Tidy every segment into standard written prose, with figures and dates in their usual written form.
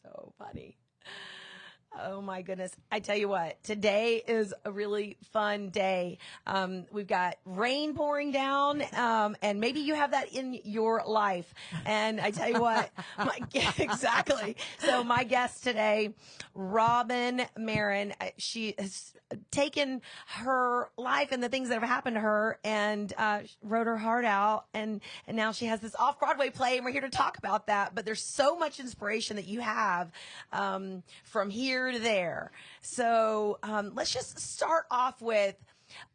So funny. Oh my goodness. I tell you what, today is a really fun day. We've got rain pouring down, and maybe you have that in your life. And I tell you what, exactly. So my guest today, Robyn Marin, she has taken her life and the things that have happened to her and, wrote her heart out. And now she has this off Broadway play, and we're here to talk about that. But there's so much inspiration that you have, from here to there. So, let's just start off with,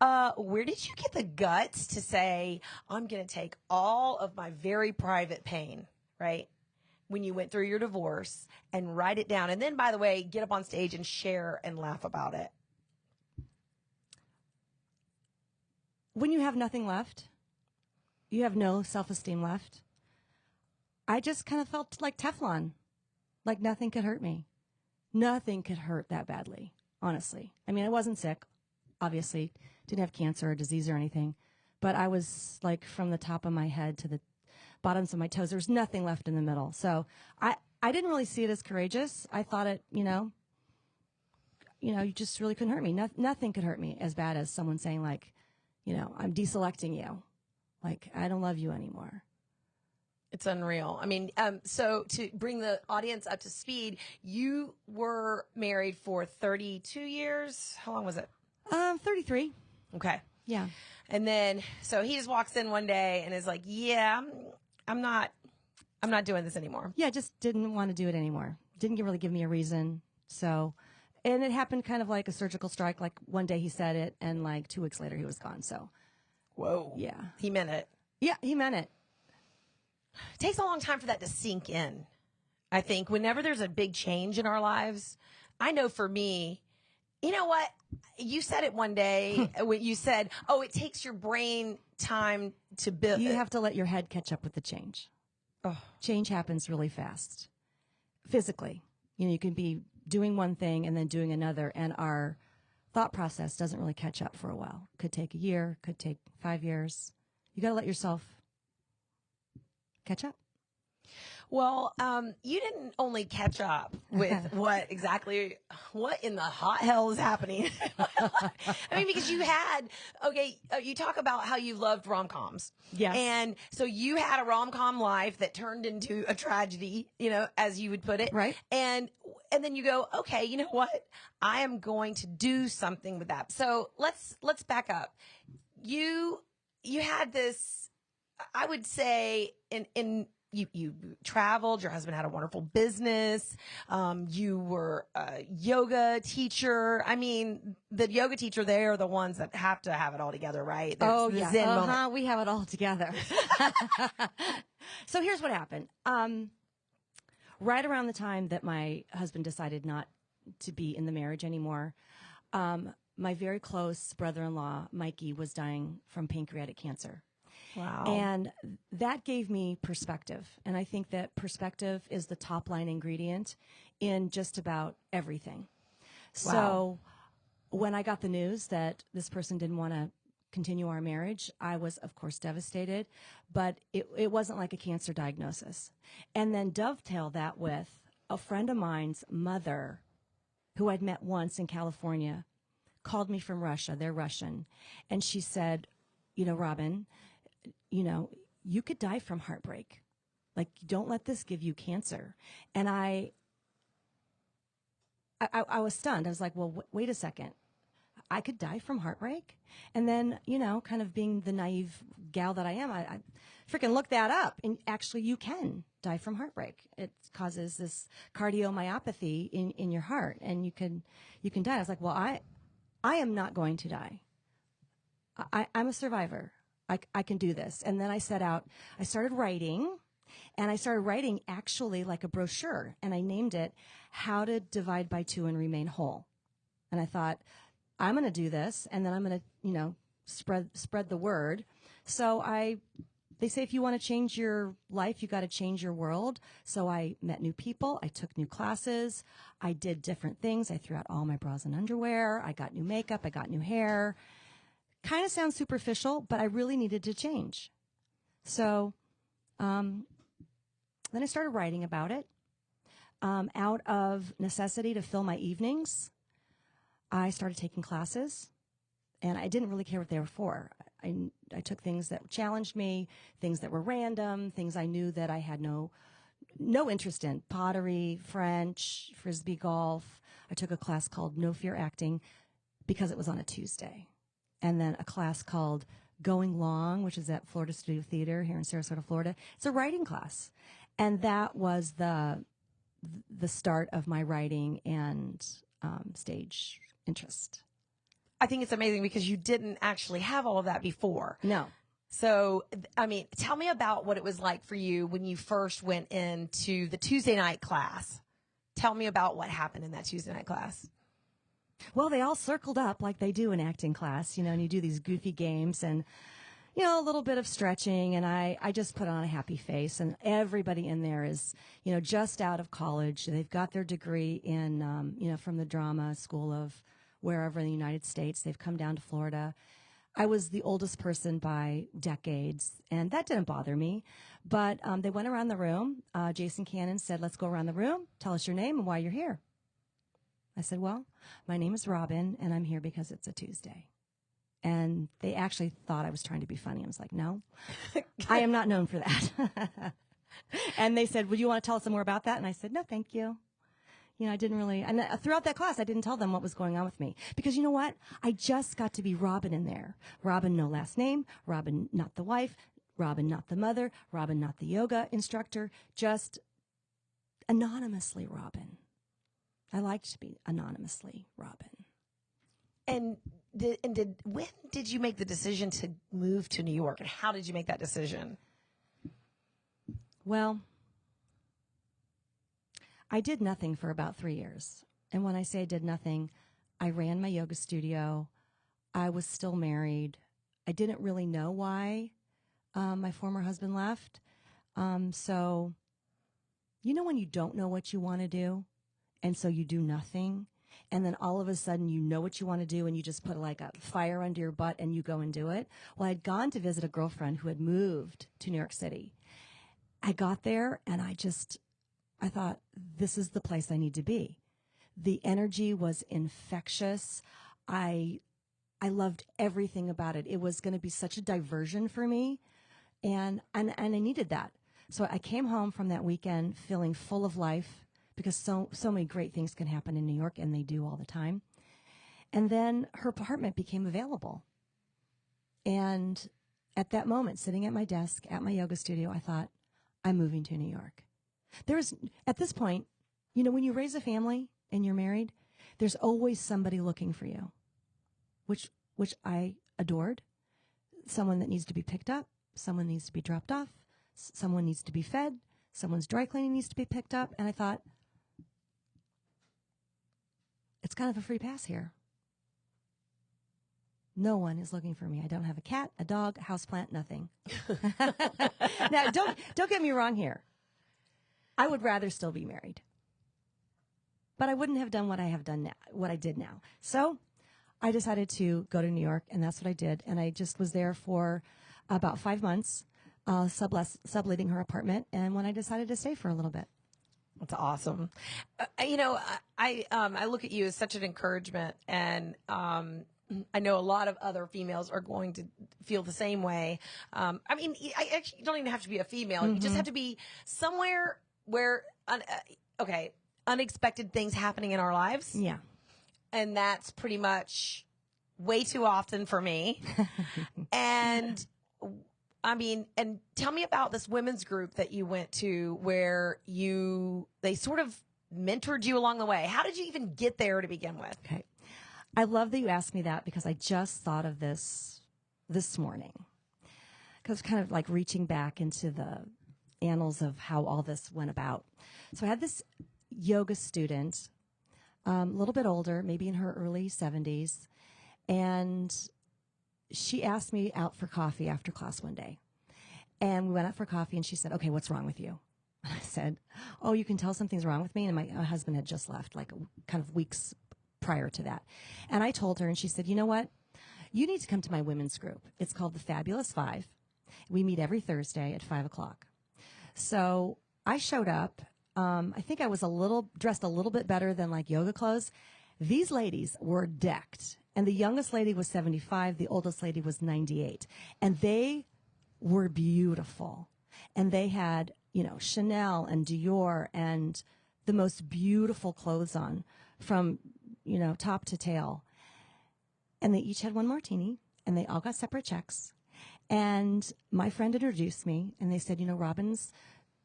where did you get the guts to say, I'm going to take all of my very private pain, right? When you went through your divorce and write it down. And then, by the way, get up on stage and share and laugh about it. When you have nothing left, you have no self-esteem left. I just kind of felt like Teflon, like nothing could hurt me. Nothing could hurt that badly, honestly. I mean, I wasn't sick, obviously, didn't have cancer or disease or anything, but I was like from the top of my head to the bottoms of my toes. There was nothing left in the middle. So I didn't really see it as courageous. I thought it, you just really couldn't hurt me. Nothing could hurt me as bad as someone saying like, I'm deselecting you. Like, I don't love you anymore. It's unreal. I mean, so to bring the audience up to speed, you were married for 32 years. How long was it? 33. Okay. Yeah. And then, so he just walks in one day and is like, yeah, I'm not doing this anymore. Yeah. Just didn't want to do it anymore. Didn't really give me a reason. So, and it happened kind of like a surgical strike. Like one day he said it and like 2 weeks later he was gone. So. Whoa. Yeah. He meant it. Yeah. He meant it. It takes a long time for that to sink in. I think whenever there's a big change in our lives, I know for me, you know what? You said it one day when you said, oh, it takes your brain time to build. You have to let your head catch up with the change. Oh. Change happens really fast. Physically, you can be doing one thing and then doing another, and our thought process doesn't really catch up for a while. Could take a year, could take 5 years. You got to let yourself catch up. Well, you didn't only catch up with what in the hot hell is happening. I mean, because you talk about how you loved rom-coms. Yes. And so you had a rom-com life that turned into a tragedy, as you would put it. Right. And then you go, okay, you know what? I am going to do something with that. So let's back up. You had this, I would say, you traveled, your husband had a wonderful business, you were a yoga teacher. I mean, the yoga teacher, they are the ones that have to have it all together, right? Oh, yeah. Zen moment. We have it all together. So here's what happened. Right around the time that my husband decided not to be in the marriage anymore, my very close brother-in-law, Mikey, was dying from pancreatic cancer. Wow. And that gave me perspective. And I think that perspective is the top line ingredient in just about everything. Wow. So when I got the news that this person didn't want to continue our marriage, I was, of course, devastated. But it wasn't like a cancer diagnosis. And then dovetail that with a friend of mine's mother, who I'd met once in California, called me from Russia. They're Russian. And she said, Robyn, you could die from heartbreak. Like, don't let this give you cancer. And I was stunned. I was like, well, wait a second. I could die from heartbreak? And then, kind of being the naive gal that I am, I freaking looked that up. And actually, you can die from heartbreak. It causes this cardiomyopathy in your heart, and you can die. I was like, well, I am not going to die. I'm a survivor. I can do this. And then I set out, I started writing, and I started writing actually like a brochure, and I named it How to Divide by Two and Remain Whole. And I thought, I'm going to do this, and then I'm going to, spread the word. So they say if you want to change your life, you got to change your world. So I met new people. I took new classes. I did different things. I threw out all my bras and underwear. I got new makeup. I got new hair. Kind of sounds superficial, but I really needed to change. So then I started writing about it. out of necessity to fill my evenings, I started taking classes, and I didn't really care what they were for. I took things that challenged me, things that were random, things I knew that I had no interest in. Pottery, French, Frisbee golf. I took a class called No Fear Acting because it was on a Tuesday. And then a class called Going Long, which is at Florida Studio Theater here in Sarasota, Florida. It's a writing class. And that was the start of my writing and stage interest. I think it's amazing because you didn't actually have all of that before. No. So, I mean, tell me about what it was like for you when you first went into the Tuesday night class. Tell me about what happened in that Tuesday night class. Well, they all circled up like they do in acting class, and you do these goofy games and, a little bit of stretching. And I just put on a happy face. And everybody in there is, just out of college. They've got their degree in, from the drama school of wherever in the United States. They've come down to Florida. I was the oldest person by decades, and that didn't bother me. But they went around the room. Jason Cannon said, let's go around the room. Tell us your name and why you're here. I said, well, my name is Robyn, and I'm here because it's a Tuesday. And they actually thought I was trying to be funny. I was like, no, I am not known for that. And they said, would you want to tell us some more about that? And I said, no, thank you. I didn't really, and throughout that class, I didn't tell them what was going on with me. Because you know what? I just got to be Robyn in there. Robyn, no last name. Robyn, not the wife. Robyn, not the mother. Robyn, not the yoga instructor. Just anonymously Robyn. I liked to be anonymously Robyn. And when did you make the decision to move to New York, and how did you make that decision? Well, I did nothing for about 3 years. And when I say I did nothing, I ran my yoga studio. I was still married. I didn't really know why my former husband left. So, when you don't know what you want to do, and so you do nothing, and then all of a sudden you know what you want to do, and you just put like a fire under your butt and you go and do it. Well, I'd gone to visit a girlfriend who had moved to New York City. I got there, and I thought, this is the place I need to be. The energy was infectious. I loved everything about it. It was going to be such a diversion for me, and I needed that. So I came home from that weekend feeling full of life, because so many great things can happen in New York, and they do all the time. And then her apartment became available. And at that moment, sitting at my desk at my yoga studio, I thought, I'm moving to New York. At this point, when you raise a family and you're married, there's always somebody looking for you, which I adored. Someone that needs to be picked up, someone needs to be dropped off, someone needs to be fed, someone's dry cleaning needs to be picked up. And I thought, it's kind of a free pass here. No one is looking for me. I don't have a cat, a dog, a houseplant, nothing. Now, don't get me wrong here. I would rather still be married, but I wouldn't have done what I have done now, what I did now. So I decided to go to New York, and that's what I did. And I just was there for about 5 months, subletting her apartment. And when I decided to stay for a little bit. That's awesome. I look at you as such an encouragement, and I know a lot of other females are going to feel the same way. I actually don't even have to be a female. Mm-hmm. You just have to be somewhere where, unexpected things happening in our lives. Yeah. And that's pretty much way too often for me. And tell me about this women's group that you went to where they sort of mentored you along the way. How did you even get there to begin with? Okay. I love that you asked me that, because I just thought of this morning. Because kind of like reaching back into the annals of how all this went about. So I had this yoga student, a little bit older, maybe in her early 70s, and she asked me out for coffee after class one day. And we went out for coffee, and she said, okay, what's wrong with you? And I said, oh, you can tell something's wrong with me. And my husband had just left, like kind of weeks prior to that. And I told her, and she said, you know what? You need to come to my women's group. It's called the Fabulous Five. We meet every Thursday at 5:00. So I showed up. I think I was dressed a little bit better than like yoga clothes. These ladies were decked. And the youngest lady was 75. The oldest lady was 98. And they were beautiful. And they had, Chanel and Dior and the most beautiful clothes on from, top to tail. And they each had one martini and they all got separate checks. And my friend introduced me and they said, Robyn's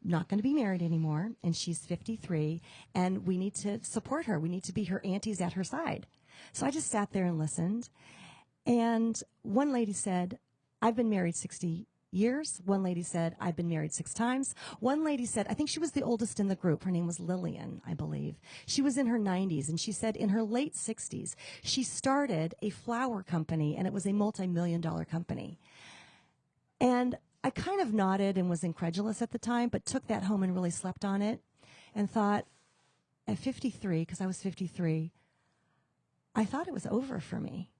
not going to be married anymore. And she's 53 and we need to support her. We need to be her aunties at her side. So I just sat there and listened. And one lady said, I've been married 60 years. One lady said, I've been married 6 times. One lady said, I think she was the oldest in the group. Her name was Lillian, I believe. She was in her 90s. And she said in her late 60s, she started a flower company and it was a multi-million-dollar company. And I kind of nodded and was incredulous at the time, but took that home and really slept on it and thought at 53, because I was 53, I thought it was over for me.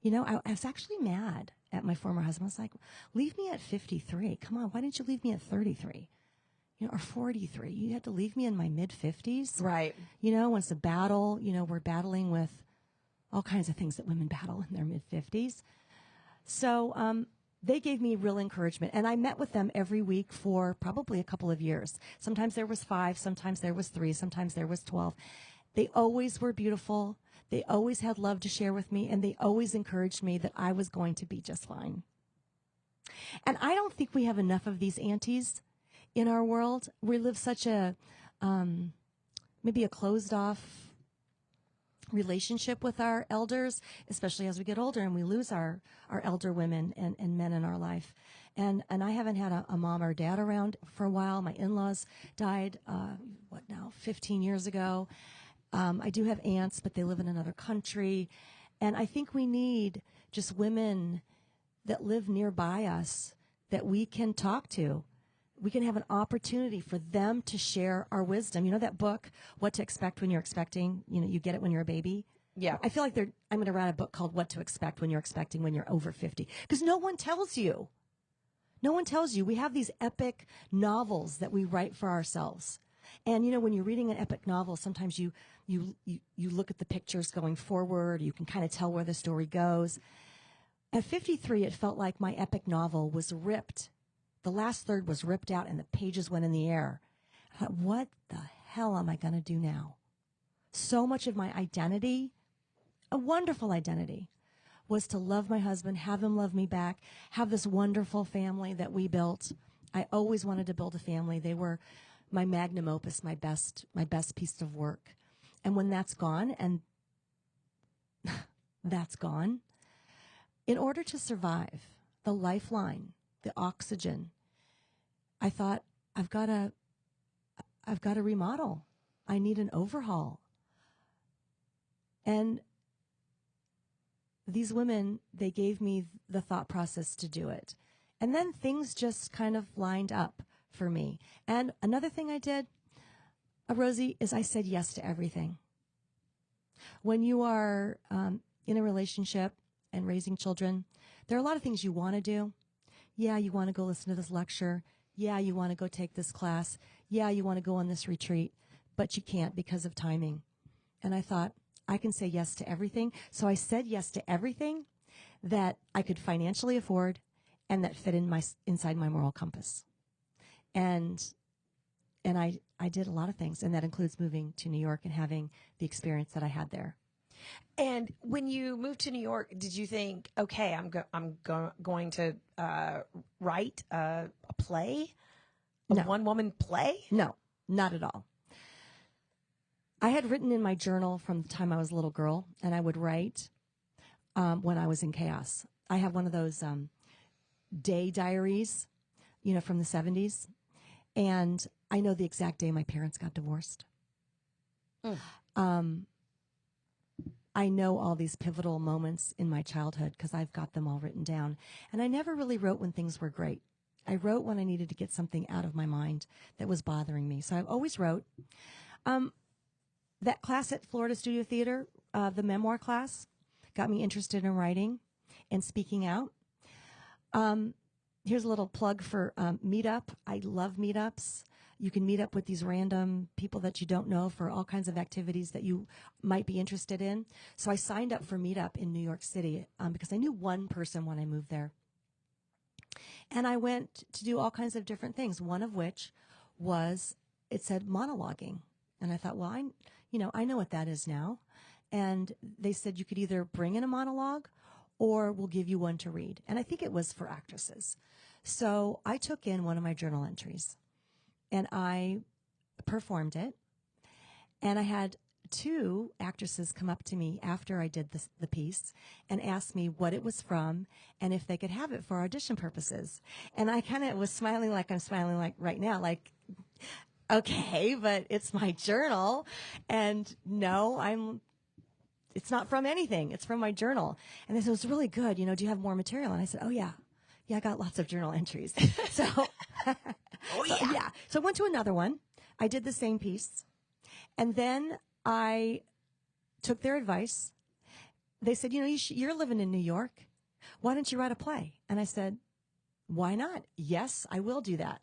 I was actually mad at my former husband. I was like, leave me at 53. Come on, why didn't you leave me at 33? Or 43. You had to leave me in my mid-50s. Right. When it's a battle, we're battling with all kinds of things that women battle in their mid-50s. So they gave me real encouragement. And I met with them every week for probably a couple of years. Sometimes there was 5, sometimes there was 3, sometimes there was 12. They always were beautiful. They always had love to share with me, and they always encouraged me that I was going to be just fine. And I don't think we have enough of these aunties in our world. We live such a, maybe a closed off relationship with our elders, especially as we get older and we lose our elder women and men in our life. And I haven't had a mom or dad around for a while. My in-laws died, 15 years ago. I do have aunts, but they live in another country. And I think we need just women that live nearby us that we can talk to. We can have an opportunity for them to share our wisdom. That book, What to Expect When You're Expecting, you get it when you're a baby. Yeah. I feel like I'm going to write a book called What to Expect When You're Expecting When You're Over 50. Because no one tells you. No one tells you. We have these epic novels that we write for ourselves. And, when you're reading an epic novel, sometimes you look at the pictures going forward. You can kind of tell where the story goes. At 53, it felt like my epic novel was ripped. The last third was ripped out and the pages went in the air. I thought, what the hell am I going to do now? So much of my identity, a wonderful identity, was to love my husband, have him love me back, have this wonderful family that we built. I always wanted to build a family. They were my magnum opus, my best piece of work. And when that's gone, and that's gone, in order to survive, the lifeline, the oxygen, I thought, I've got to remodel. I need an overhaul. And these women, they gave me the thought process to do it. And then things just kind of lined up for me. And another thing I did, Rosie, is I said yes to everything. When you are in a relationship and raising children, there are a lot of things you want to do. Yeah, you want to go listen to this lecture. Yeah, you want to go take this class. Yeah, you want to go on this retreat, but you can't because of timing. And I thought, I can say yes to everything. So I said yes to everything that I could financially afford and that fit inside my moral compass. And I did a lot of things, and that includes moving to New York and having the experience that I had there. And when you moved to New York, did you think, okay, I'm going to write a play, a one-woman play? No, not at all. I had written in my journal from the time I was a little girl, and I would write when I was in chaos. I have one of those day diaries, from the 70s. And I know the exact day my parents got divorced. I know all these pivotal moments in my childhood because I've got them all written down. And I never really wrote when things were great. I wrote when I needed to get something out of my mind that was bothering me. So I always wrote. That class at Florida Studio Theater, the memoir class, got me interested in writing and speaking out. Here's a little plug for Meetup. I love meetups. You can meet up with these random people that you don't know for all kinds of activities that you might be interested in. So I signed up for Meetup in New York City because I knew one person when I moved there. And I went to do all kinds of different things, one of which was, it said monologuing. And I thought, well, I know what that is now. And they said you could either bring in a monologue or we'll give you one to read. And I think it was for actresses. So I took in one of my journal entries and I performed it. And I had 2 actresses come up to me after I did the piece and ask me what it was from and if they could have it for audition purposes. And I kind of was smiling like I'm smiling like right now, like, okay, but it's my journal. And no, it's not from anything. It's from my journal. And they said, it was really good. Do you have more material? And I said, oh, yeah. Yeah, I got lots of journal entries. So, Oh, yeah. So I went to another one. I did the same piece. And then I took their advice. They said, you're living in New York. Why don't you write a play? And I said, why not? Yes, I will do that.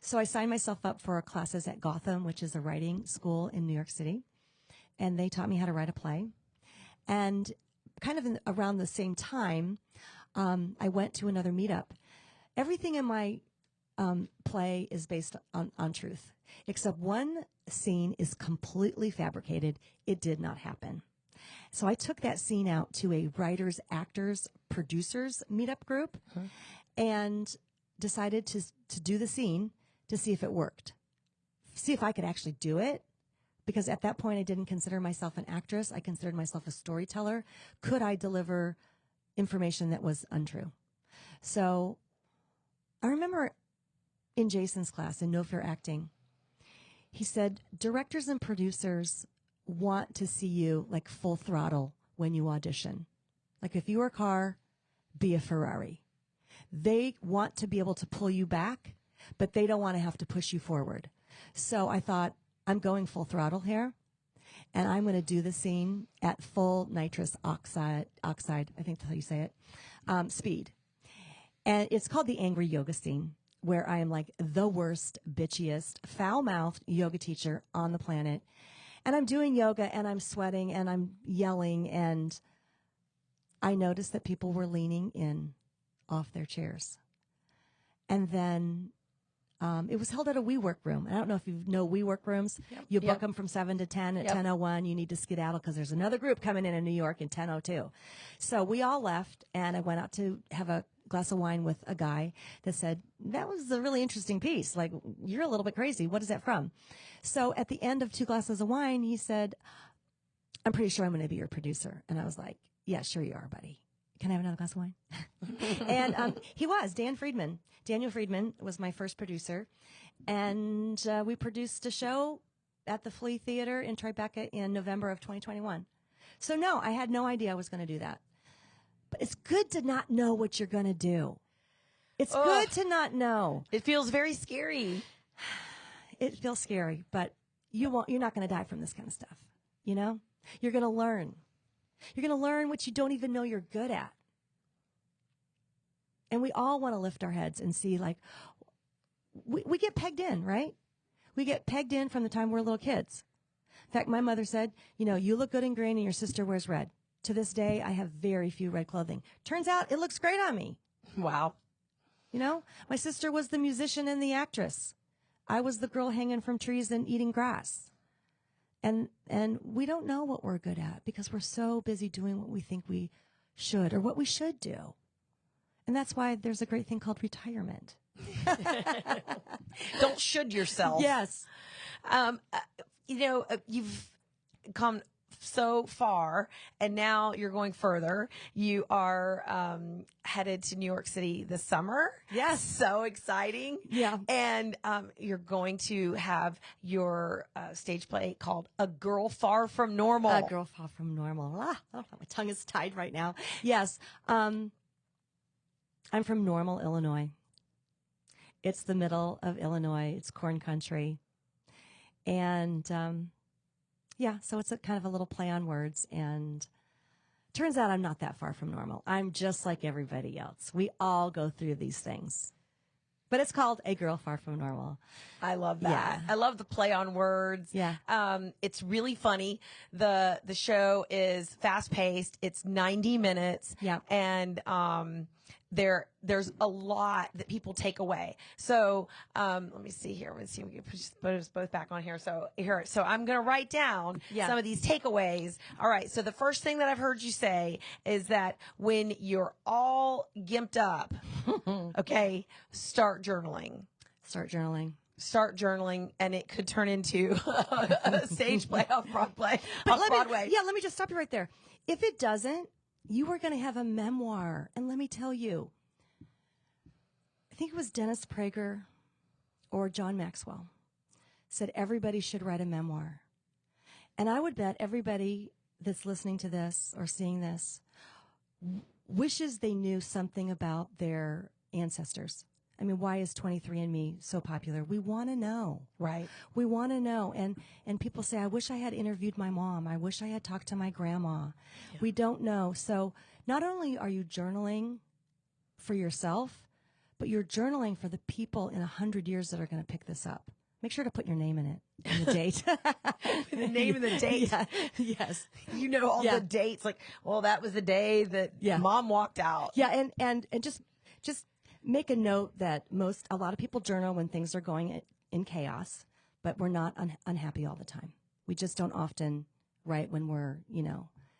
So I signed myself up for classes at Gotham, which is a writing school in New York City. And they taught me how to write a play. And kind of around the same time, I went to another meetup. Everything in my play is based on truth, except one scene is completely fabricated. It did not happen. So I took that scene out to a writers, actors, producers meetup group and decided to do the scene to see if it worked, see if I could actually do it. Because at that point, I didn't consider myself an actress. I considered myself a storyteller. Could I deliver information that was untrue? So I remember in Jason's class in No Fear Acting, he said, directors and producers want to see you like full throttle when you audition. Like if you were a car, be a Ferrari. They want to be able to pull you back, but they don't want to have to push you forward. So I thought, I'm going full throttle here, and I'm going to do the scene at full nitrous oxide, I think that's how you say it, speed. And it's called the Angry Yoga Scene, where I am like the worst, bitchiest, foul-mouthed yoga teacher on the planet. And I'm doing yoga, and I'm sweating, and I'm yelling, and I noticed that people were leaning in off their chairs. And then it was held at a WeWork room. I don't know if you know WeWork rooms. Yep. You book them from 7 to 10. At 10:01, you need to skedaddle because there's another group coming in New York in 10:02. So we all left, and I went out to have a glass of wine with a guy that said, that was a really interesting piece. Like, you're a little bit crazy. What is that from? So at the end of 2 glasses of wine, he said, I'm pretty sure I'm going to be your producer. And I was like, yeah, sure you are, buddy. Can I have another glass of wine? And he was, Dan Friedman. Daniel Friedman was my first producer. And we produced a show at the Flea Theater in Tribeca in November of 2021. So no, I had no idea I was going to do that. But it's good to not know what you're going to do. It's good to not know. It feels very scary. It feels scary, but you're not going to die from this kind of stuff. You're going to learn. You're going to learn what you don't even know you're good at. And we all want to lift our heads and see, like, we get pegged in, right? We get pegged in from the time we're little kids. In fact, my mother said, you look good in green and your sister wears red. To this day, I have very few red clothing. Turns out it looks great on me. Wow. My sister was the musician and the actress. I was the girl hanging from trees and eating grass. And we don't know what we're good at because we're so busy doing what we think we should or what we should do. And that's why there's a great thing called retirement. Don't should yourself. Yes. You've come so far, and now you're going further. You are headed to New York City this summer. Yes. So exciting. Yeah. And you're going to have your stage play called A Girl Far From Normal. A Girl Far From Normal. My tongue is tied right now. Yes. I'm from Normal, Illinois. It's the middle of Illinois. It's corn country. And so it's kind of a little play on words. And turns out I'm not that far from normal. I'm just like everybody else. We all go through these things. But it's called A Girl Far From Normal. I love that. Yeah. I love the play on words. Yeah. It's really funny. The show is fast paced. It's 90 minutes. Yeah. And there's a lot that people take away. So let me see here. Let's see if we can put us both back on here. So I'm going to write down some of these takeaways. All right. So the first thing that I've heard you say is that when you're all gimped up, okay, start journaling. Start journaling, and it could turn into a stage play off Broadway. Broadway. Let me just stop you right there. If it doesn't, you are going to have a memoir. And let me tell you, I think it was Dennis Prager or John Maxwell said everybody should write a memoir. And I would bet everybody that's listening to this or seeing this wishes they knew something about their ancestors. I mean, why is 23andMe so popular? We want to know. Right. We want to know. And people say, I wish I had interviewed my mom. I wish I had talked to my grandma. Yeah. We don't know. So not only are you journaling for yourself, but you're journaling for the people in 100 years that are going to pick this up. Make sure to put your name in it and the date. The name and the date. Yeah. Yes. You know all the dates. Like, well, that was the day that mom walked out. Yeah. And just make a note that a lot of people journal when things are going in chaos, but we're not unhappy all the time. We just don't often write when we're,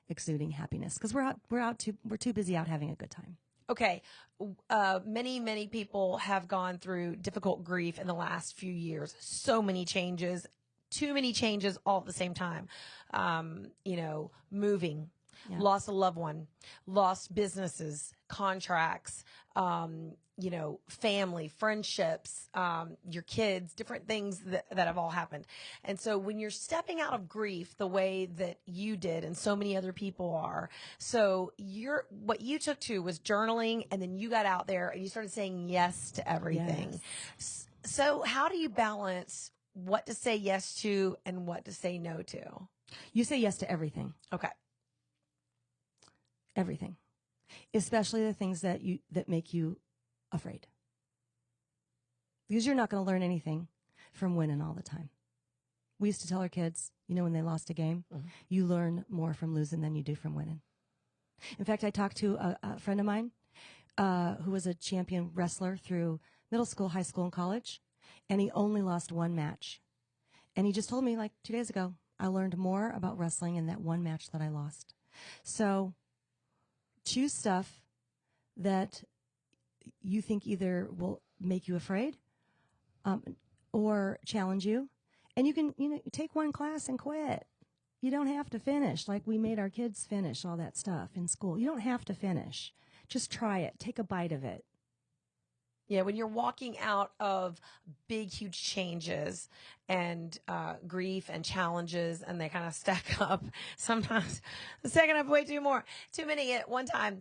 exuding happiness because we're too busy out having a good time. Okay. Many people have gone through difficult grief in the last few years. So many changes, too many changes all at the same time. Moving, lost a loved one, lost businesses, contracts, family, friendships, your kids, different things that have all happened. And so when you're stepping out of grief the way that you did and so many other people are, so what you took to was journaling, and then you got out there and you started saying yes to everything. Yes. So how do you balance what to say yes to and what to say no to? You say yes to everything. Okay. Everything. Especially the things that make you afraid. Because you're not going to learn anything from winning all the time. We used to tell our kids, when they lost a game, you learn more from losing than you do from winning. In fact, I talked to a friend of mine who was a champion wrestler through middle school, high school, and college, and he only lost one match. And he just told me, 2 days ago, I learned more about wrestling in that one match that I lost. So choose stuff that you think either will make you afraid or challenge you. And you can, take one class and quit. You don't have to finish like we made our kids finish all that stuff in school. You don't have to finish. Just try it. Take a bite of it. Yeah, when you're walking out of big, huge changes and grief and challenges, and they kind of stack up, sometimes stacking up way too many at one time.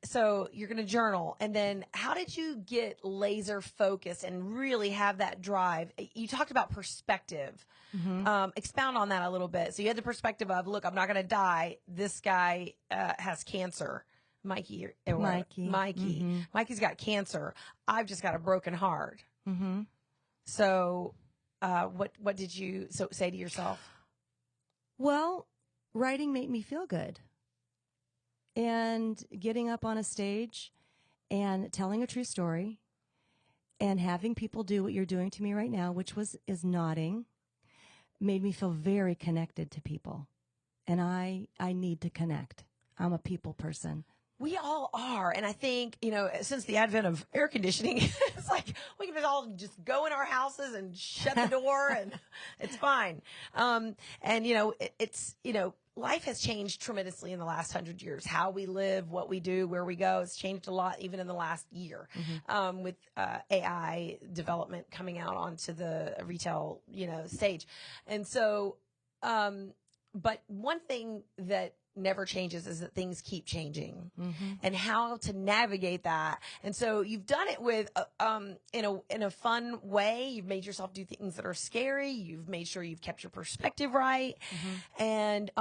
So you're going to journal. And then how did you get laser focused and really have that drive? You talked about perspective. Mm-hmm. Expound on that a little bit. So you had the perspective of, look, I'm not going to die. This guy has cancer. Mikey. Mm-hmm. Mikey's got cancer. I've just got a broken heart. Mm-hmm. So, what did you say to yourself? Well, writing made me feel good. And getting up on a stage and telling a true story and having people do what you're doing to me right now, which is nodding, made me feel very connected to people. And I need to connect. I'm a people person. We all are. And I think, since the advent of air conditioning, it's like we can all just go in our houses and shut the door and it's fine. Life has changed tremendously in the last 100 years. How we live, what we do, where we go, it's changed a lot even in the last year. Mm-hmm. With AI development coming out onto the retail, stage. And so, but one thing that never changes is that things keep changing, and how to navigate that. And so you've done it with, in a fun way. You've made yourself do things that are scary. You've made sure you've kept your perspective right. Mm-hmm. And,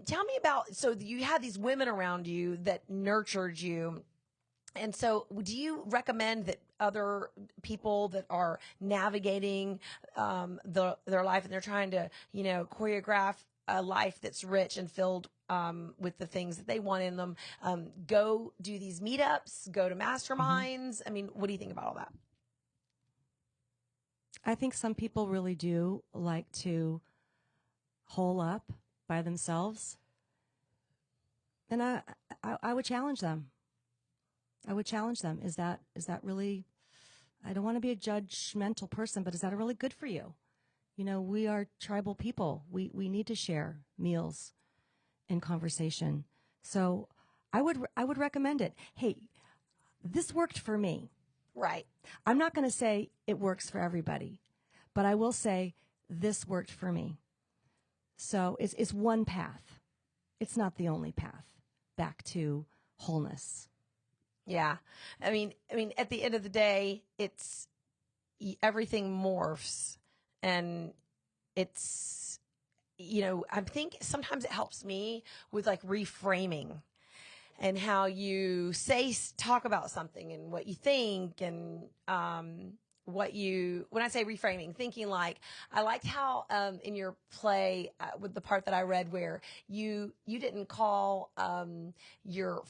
tell me about, so you had these women around you that nurtured you. And so, do you recommend that other people that are navigating their life and they're trying to, choreograph a life that's rich and filled with the things that they want in them, go do these meetups, go to masterminds? I mean, what do you think about all that? I think some people really do like to hole up by themselves. And I would challenge them. I would challenge them. Is that really, I don't want to be a judgmental person, but is that really good for you? We are tribal people. We need to share meals and conversation. So I would recommend it. Hey, this worked for me. Right. I'm not going to say it works for everybody, but I will say this worked for me. So it's one path. It's not the only path back to wholeness. Yeah. I mean, at the end of the day, it's everything morphs, and it's, I think sometimes it helps me with like reframing and how you talk about something and what you think and, when I say reframing, thinking like, I liked how, in your play, with the part that I read where you didn't call, your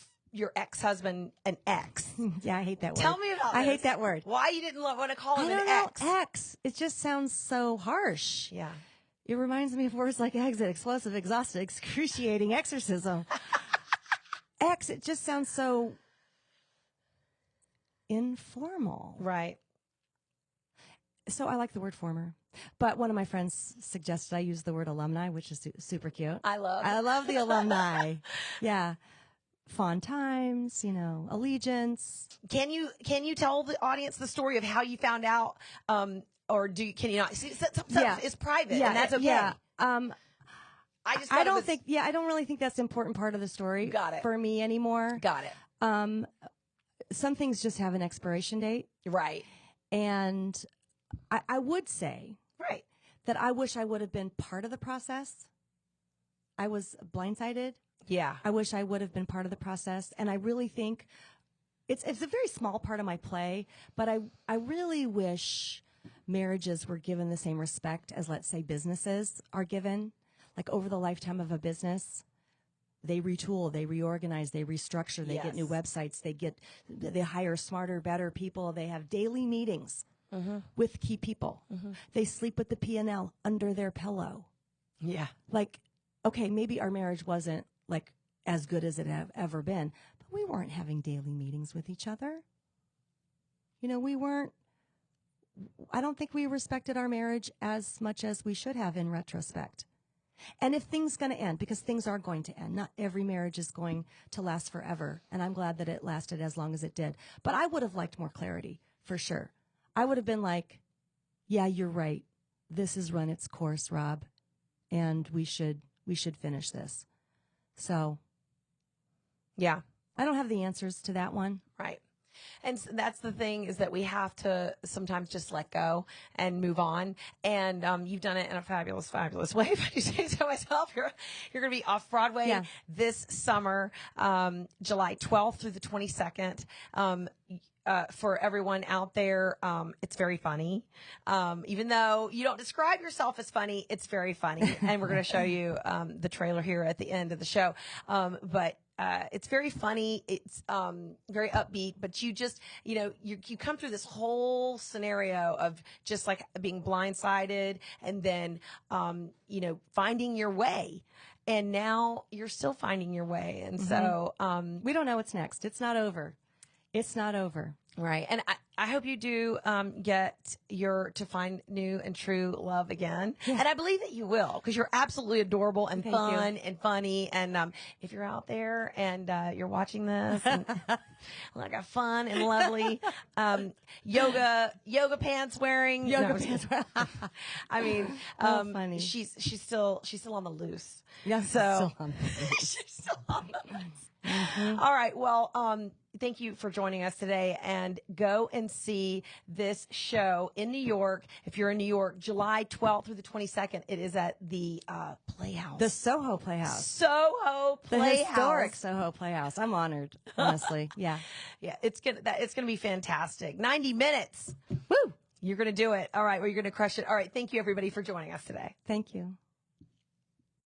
ex-husband an ex. Yeah, I hate that word. Tell me about I this. hate that word. Why you didn't want to call him I don't an know, ex? ex. It just sounds so harsh. Yeah. It reminds me of words like exit, explosive, exhausted, excruciating, exorcism. Ex, it just sounds so informal. Right. So I like the word former. But one of my friends suggested I use the word alumni, which is super cute. I love the alumni. Yeah. Fond times, allegiance. Can you tell the audience the story of how you found out, or can you not? See, some stuff is private, and that's okay. Yeah. I don't really think that's an important part of the story. Got it. For me anymore. Got it. Some things just have an expiration date. Right. And I would say right that I wish I would have been part of the process. I was blindsided. Yeah. I wish I would have been part of the process. And I really think it's a very small part of my play, but I really wish marriages were given the same respect as, let's say, businesses are given. Like over the lifetime of a business, they retool, they reorganize, they restructure, they get new websites, they hire smarter, better people. They have daily meetings with key people. They sleep with the P&L under their pillow. Yeah. Like, okay, maybe our marriage wasn't like as good as it have ever been, but we weren't having daily meetings with each other. I don't think we respected our marriage as much as we should have in retrospect. And if things going to end, because things are going to end, not every marriage is going to last forever. And I'm glad that it lasted as long as it did. But I would have liked more clarity, for sure. I would have been like, yeah, you're right. This has run its course, Rob. And we should finish this. So, yeah, I don't have the answers to that one. Right. And that's the thing, is that we have to sometimes just let go and move on. And you've done it in a fabulous, fabulous way. If I do say so myself, you're going to be off Broadway this summer, July 12th through the 22nd. For everyone out there, it's very funny. Even though you don't describe yourself as funny, it's very funny. And we're going to show you the trailer here at the end of the show. But it's very funny. It's very upbeat, but you just, you come through this whole scenario of just like being blindsided and then, finding your way. And now you're still finding your way. And so we don't know what's next. It's not over. It's not over. Right. And I hope you do get to find new and true love again. Yeah. And I believe that you will, because you're absolutely adorable and fun and funny. And if you're out there and you're watching this, and like a fun and lovely yoga pants wearing. Pants wearing. I mean, funny. She's still on the loose. Yeah. So still on the loose. she's still on the loose. All right. Well, thank you for joining us today, and go and see this show in New York. If you're in New York, July 12th through the 22nd, it is at the Playhouse. The Soho Playhouse. Soho Playhouse. The historic Soho Playhouse. I'm honored, honestly. Yeah. Yeah, it's gonna be fantastic. 90 minutes. Woo! You're gonna do it. All right, well, you're gonna crush it. All right, thank you everybody for joining us today. Thank you.